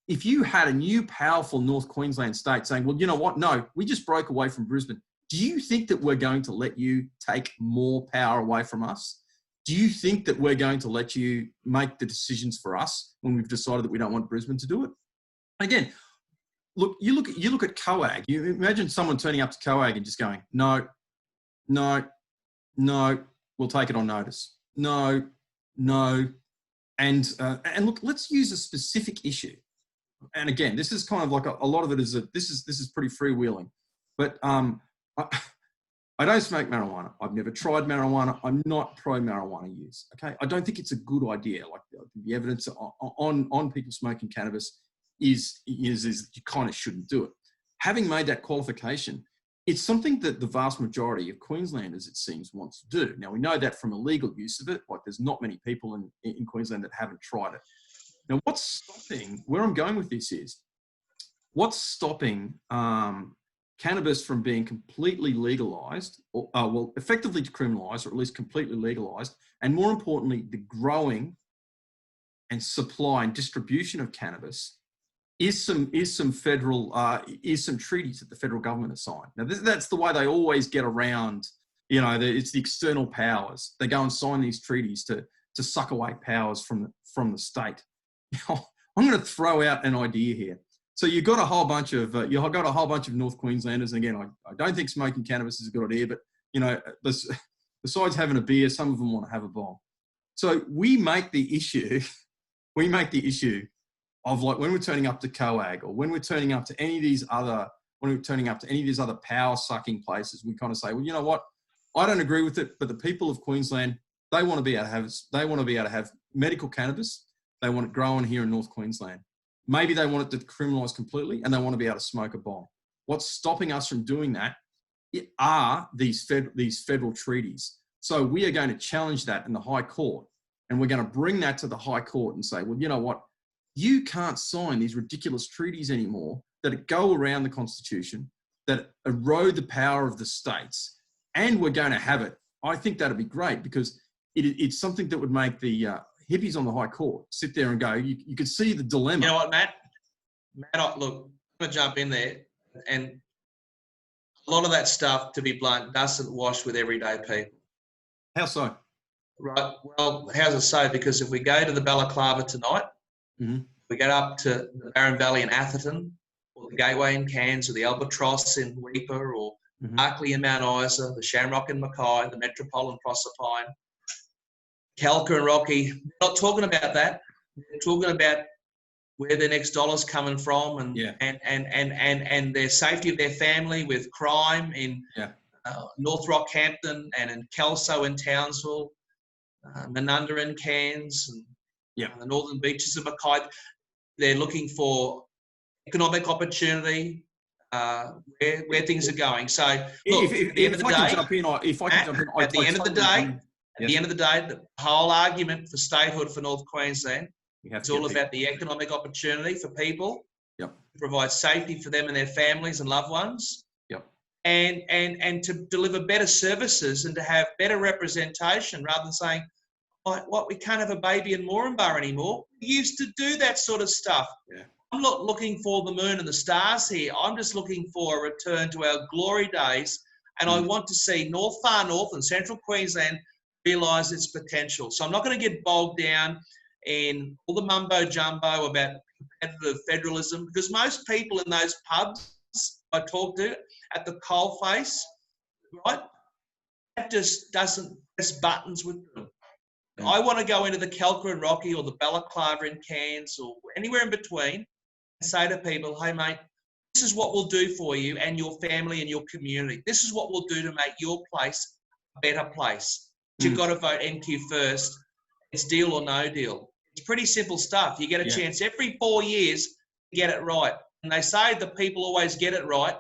If you had a new powerful North Queensland state saying, well, you know what? No, we just broke away from Brisbane. Do you think that we're going to let you take more power away from us? Do you think that we're going to let you make the decisions for us when we've decided that we don't want Brisbane to do it? Again, you look at COAG. You imagine someone turning up to COAG and just going, no, we'll take it on notice. No. And look, let's use a specific issue. And again, this is kind of like a lot of it is this is pretty freewheeling. But I don't smoke marijuana. I've never tried marijuana. I'm not pro marijuana use. Okay, I don't think it's a good idea. Like the evidence on people smoking cannabis is you kind of shouldn't do it. Having made that qualification, it's something that the vast majority of Queenslanders, it seems, wants to do. Now, we know that from illegal use of it. Like, there's not many people in Queensland that haven't tried it. Now, where I'm going with this is, what's stopping cannabis from being completely legalised, or effectively decriminalised, or at least completely legalised, and more importantly, the growing and supply and distribution of cannabis is some treaties that the federal government has signed. Now, that's the way they always get around. You know, it's the external powers. They go and sign these treaties to suck away powers from the state. Now, I'm going to throw out an idea here. So you've got a whole bunch of North Queenslanders, and again, I don't think smoking cannabis is a good idea, but you know, besides having a beer, some of them want to have a bomb. So we make the issue of, like, when we're turning up to COAG, or when we're turning up to any of these other power sucking places, we kind of say, well, you know what? I don't agree with it, but the people of Queensland, they want to be able to have medical cannabis. They want it grown here in North Queensland. Maybe they want it to criminalise completely, and they want to be able to smoke a bomb. What's stopping us from doing that are these federal treaties. So we are going to challenge that in the High Court, and we're going to bring that to the High Court and say, well, you know what? You can't sign these ridiculous treaties anymore that go around the Constitution, that erode the power of the states, and we're going to have it. I think that'd be great, because it's something that would make the hippies on the High Court sit there and go, you could see the dilemma. You know what, Matt? Look, I'm going to jump in there. And a lot of that stuff, to be blunt, doesn't wash with everyday people. How so? Right. Well, how's it so? Because if we go to the Balaclava tonight, we get up to the Barron Valley in Atherton, or the Gateway in Cairns, or the Albatross in Weipa, or Barclay in Mount Isa, the Shamrock in Mackay, the Metropole in Proserpine, Calca and Rocky. We're not talking about that. We're talking about where their next dollar's coming from, and their safety of their family with crime in North Rockhampton and in Kelso in Townsville, Menunda in Cairns, and the northern beaches of Mackay. They're looking for economic opportunity, where things are going. So, look, at the end of the day, the whole argument for statehood for North Queensland is all about the economic opportunity for people, to provide safety for them and their families and loved ones, and to deliver better services and to have better representation rather than saying, we can't have a baby in Moranbah anymore. We used to do that sort of stuff. I'm not looking for the moon and the stars here. I'm just looking for a return to our glory days, and I want to see Far North and Central Queensland realise its potential. So I'm not going to get bogged down in all the mumbo-jumbo about competitive federalism, because most people in those pubs I talk to at the coalface, right, that just doesn't press buttons with them. I want to go into the Calca and Rocky or the Balaclava in Cairns or anywhere in between and say to people, hey, mate, this is what we'll do for you and your family and your community. This is what we'll do to make your place a better place. You've got to vote NQ first. It's deal or no deal. It's pretty simple stuff. You get a chance every 4 years to get it right. And they say the people always get it right.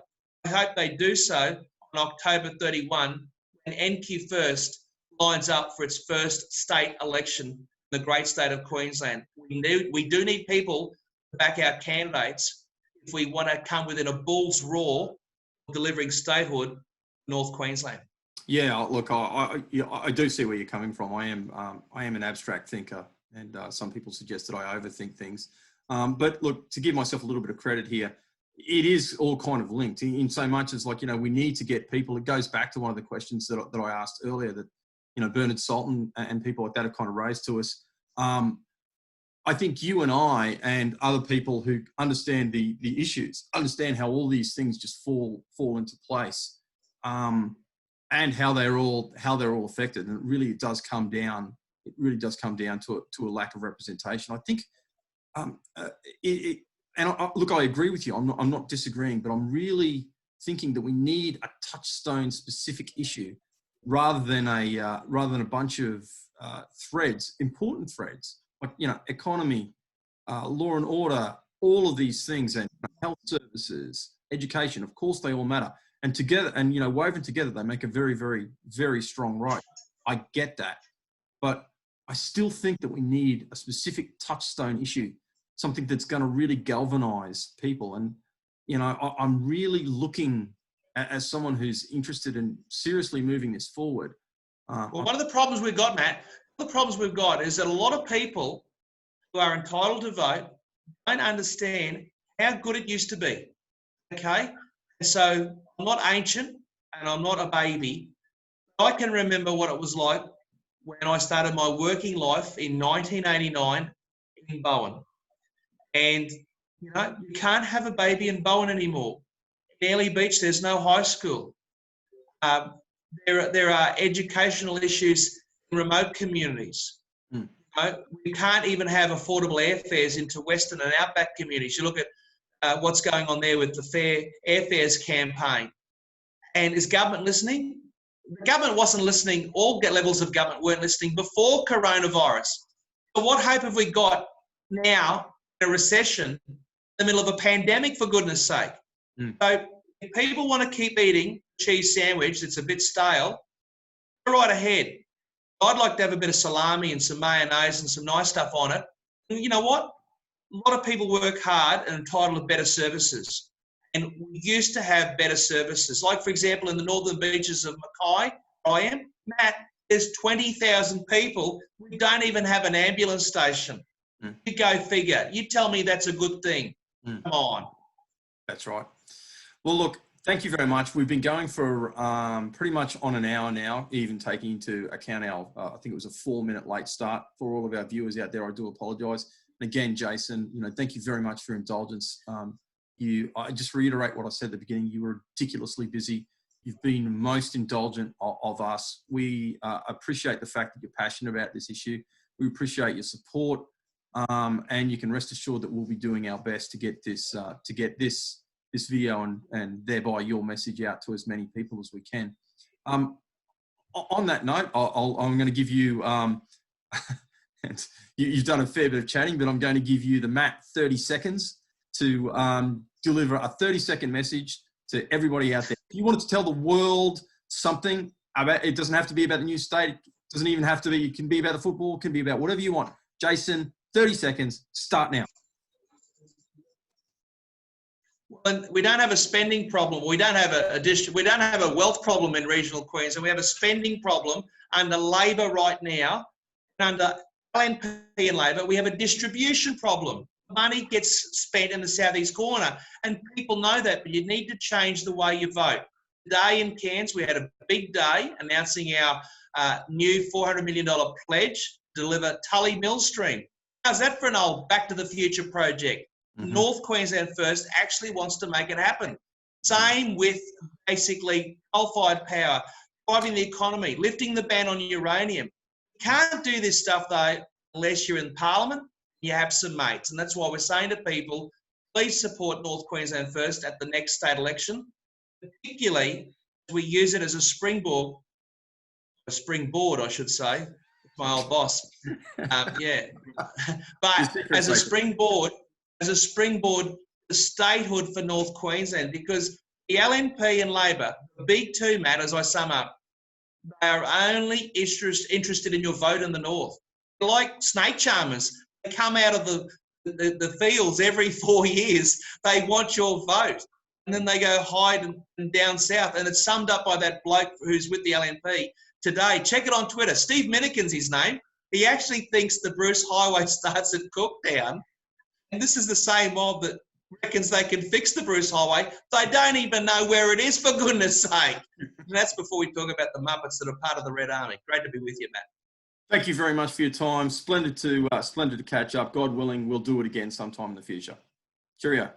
I hope they do so on October 31 when NQ First lines up for its first state election in the great state of Queensland. We do need people to back our candidates if we want to come within a bull's roar of delivering statehood in North Queensland. Yeah, look, I do see where you're coming from. I am an abstract thinker, and some people suggest that I overthink things. But look, to give myself a little bit of credit here, it is all kind of linked in so much as, like, we need to get people. It goes back to one of the questions that I asked earlier that, Bernard Salton and people like that have kind of raised to us. I think you and I and other people who understand the issues, understand how all these things just fall into place, and how they're all affected. And it really does come down. It really does come down to a lack of representation. I think, look, I agree with you. I'm not disagreeing, but I'm really thinking that we need a touchstone specific issue rather than a bunch of threads, important threads, like, economy, law and order, all of these things, and health services, education. Of course, they all matter, and together, and woven together, they make a very, very, very strong right. I get that, but I still think that we need a specific touchstone issue, something that's going to really galvanise people. And I'm really looking as someone who's interested in seriously moving this forward. Well, one of the problems we've got, Matt, is that a lot of people who are entitled to vote don't understand how good it used to be, okay? And so I'm not ancient and I'm not a baby. I can remember what it was like when I started my working life in 1989 in Bowen. And, you can't have a baby in Bowen anymore. In Airlie Beach, there's no high school. There are educational issues in remote communities. We can't even have affordable airfares into Western and Outback communities. You look at what's going on there with the Fair Airfares campaign. And is government listening? The government wasn't listening. All levels of government weren't listening before coronavirus. But what hope have we got now in a recession in the middle of a pandemic, for goodness sake? So if people want to keep eating cheese sandwich that's a bit stale, go right ahead. I'd like to have a bit of salami and some mayonnaise and some nice stuff on it. And you know what? A lot of people work hard and entitled to better services. And we used to have better services. Like, for example, in the northern beaches of Mackay, where I am, Matt, There's 20,000 people. We don't even have an ambulance station. You go figure. You tell me that's a good thing. Come on. That's right. Well, look, thank you very much. We've been going for pretty much on an hour now, even taking into account our, I think it was a 4-minute late start for all of our viewers out there. I do apologise. And again, Jason, thank you very much for your indulgence. I just reiterate what I said at the beginning. You were ridiculously busy. You've been the most indulgent of us. We appreciate the fact that you're passionate about this issue. We appreciate your support. And you can rest assured that we'll be doing our best to get this video and thereby your message out to as many people as we can. On that note, I'm going to give you, you've done a fair bit of chatting, but I'm going to give you the Matt 30 seconds to deliver a 30-second message to everybody out there. If you wanted to tell the world something about, it doesn't have to be about the new state. It doesn't even have to be, it can be about the football, it can be about whatever you want. Jason, 30 seconds, start now. Well, we don't have a spending problem. We don't have we don't have a wealth problem in regional Queensland. We have a spending problem under Labor right now. Under LNP and Labor, we have a distribution problem. Money gets spent in the southeast corner, and people know that, but you need to change the way you vote. Today in Cairns, we had a big day announcing our new $400 million pledge to deliver Tully Mill Stream. How's that for an old Back to the Future project? North Queensland First actually wants to make it happen. Same with basically coal-fired power, driving the economy, lifting the ban on uranium. You can't do this stuff, though, unless you're in Parliament, you have some mates. And that's why we're saying to people, please support North Queensland First at the next state election, particularly as we use it as a springboard, I should say, my old boss. Yeah. But as a springboard to statehood for North Queensland, because the LNP and Labor, the big two, Matt, as I sum up, they are only interested in your vote in the North. They're like snake charmers. They come out of the fields every 4 years. They want your vote. And then they go hide and down south. And it's summed up by that bloke who's with the LNP today. Check it on Twitter. Steve Minikin's his name. He actually thinks the Bruce Highway starts at Cooktown. And this is the same mob that reckons they can fix the Bruce Highway. They don't even know where it is, for goodness sake. And that's before we talk about the Muppets that are part of the Red Army. Great to be with you, Matt. Thank you very much for your time. Splendid to catch up. God willing, we'll do it again sometime in the future. Cheerio.